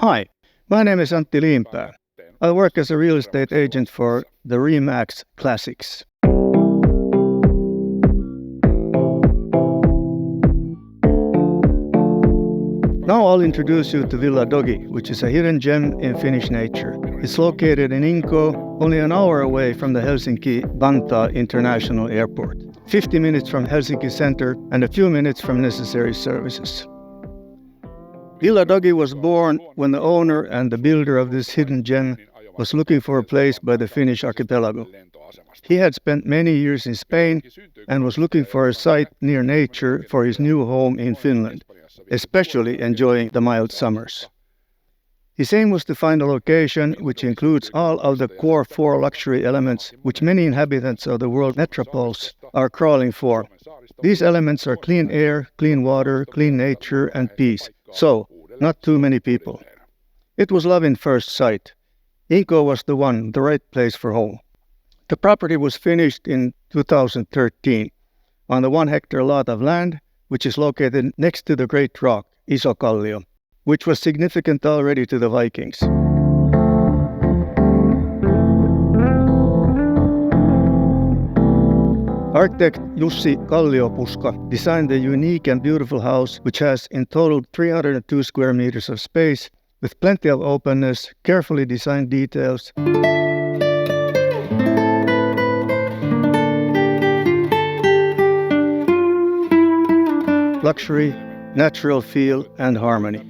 Hi, my name is Antti Liinpää. I work as a real estate agent for the Remax Classics. Now I'll introduce you to Villa Dogi, which is a hidden gem in Finnish nature. It's located in Inkoo, only an hour away from the Helsinki-Vantaa International Airport, 50 minutes from Helsinki Center and a few minutes from necessary services. Villa Dogi was born when the owner and the builder of this hidden gem was looking for a place by the Finnish archipelago. He had spent many years in Spain and was looking for a site near nature for his new home in Finland, especially enjoying the mild summers. His aim was to find a location which includes all of the core 4 luxury elements which many inhabitants of the world metropoles are crawling for. These elements are clean air, clean water, clean nature, and peace. So, not too many people. It was love in first sight. Inkoo was the one, the right place for home. The property was finished in 2013 on the 1 hectare lot of land, which is located next to the Great Rock, Iso Kallio, which was significant already to the Vikings. Architect Jussi Kalliopuska designed the unique and beautiful house, which has in total 302 square meters of space, with plenty of openness, carefully designed details, luxury, natural feel, and harmony.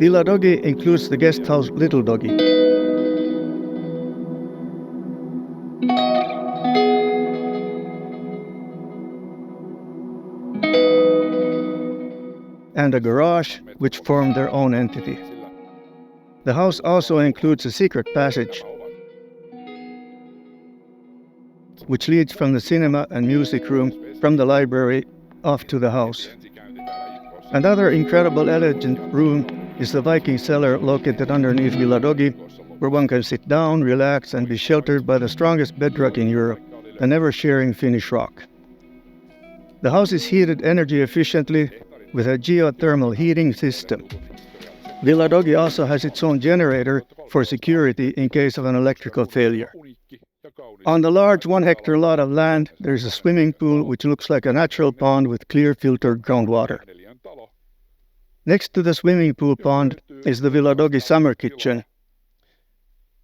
Villa Dogi includes the guest house Little Dogi, and a garage which form their own entity. The house also includes a secret passage which leads from the cinema and music room from the library off to the house. Another incredible elegant room is the Viking cellar located underneath Villa Dogi, where one can sit down, relax, and be sheltered by the strongest bedrock in Europe, the never-sharing Finnish rock. The house is heated energy efficiently with a geothermal heating system. Villa Dogi also has its own generator for security in case of an electrical failure. On the large 1 hectare lot of land, there is a swimming pool which looks like a natural pond with clear filtered groundwater. Next to the swimming pool pond is the Villa Dogi summer kitchen.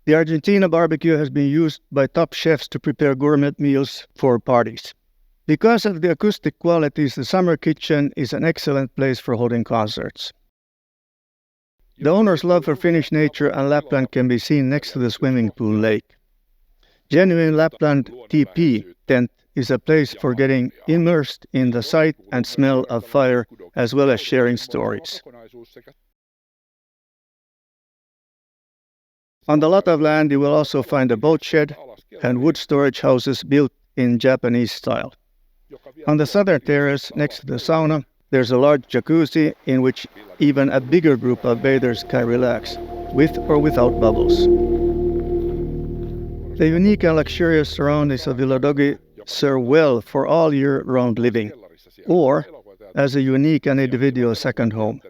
The Argentina barbecue has been used by top chefs to prepare gourmet meals for parties. Because of the acoustic qualities, the summer kitchen is an excellent place for holding concerts. The owner's love for Finnish nature and Lapland can be seen next to the swimming pool lake. Genuine Lapland TP tent is a place for getting immersed in the sight and smell of fire, as well as sharing stories. On the lot of land, you will also find a boat shed and wood storage houses built in Japanese style. On the southern terrace, next to the sauna, there's a large jacuzzi in which even a bigger group of bathers can relax, with or without bubbles. The unique and luxurious surroundings of Villa Dogi serve well for all year-round living, or as a unique and individual second home.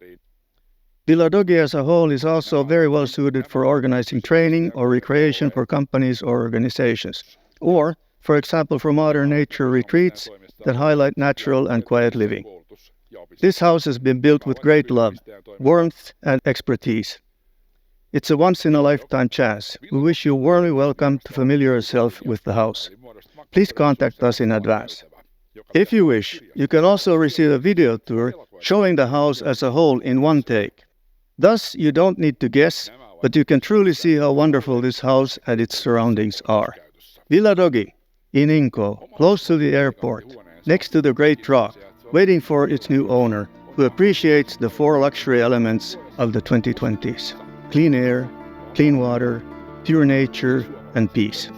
Villa Dogi as a whole is also very well suited for organizing training or recreation for companies or organizations, or, for example, for modern nature retreats that highlight natural and quiet living. This house has been built with great love, warmth, and expertise. It's a once-in-a-lifetime chance. We wish you warmly welcome to familiar yourself with the house. Please contact us in advance. If you wish, you can also receive a video tour showing the house as a whole in one take. Thus, you don't need to guess, but you can truly see how wonderful this house and its surroundings are. Villa Dogi, in Inkoo, close to the airport, next to the Great Rock, waiting for its new owner, who appreciates the 4 luxury elements of the 2020s: clean air, clean water, pure nature, and peace.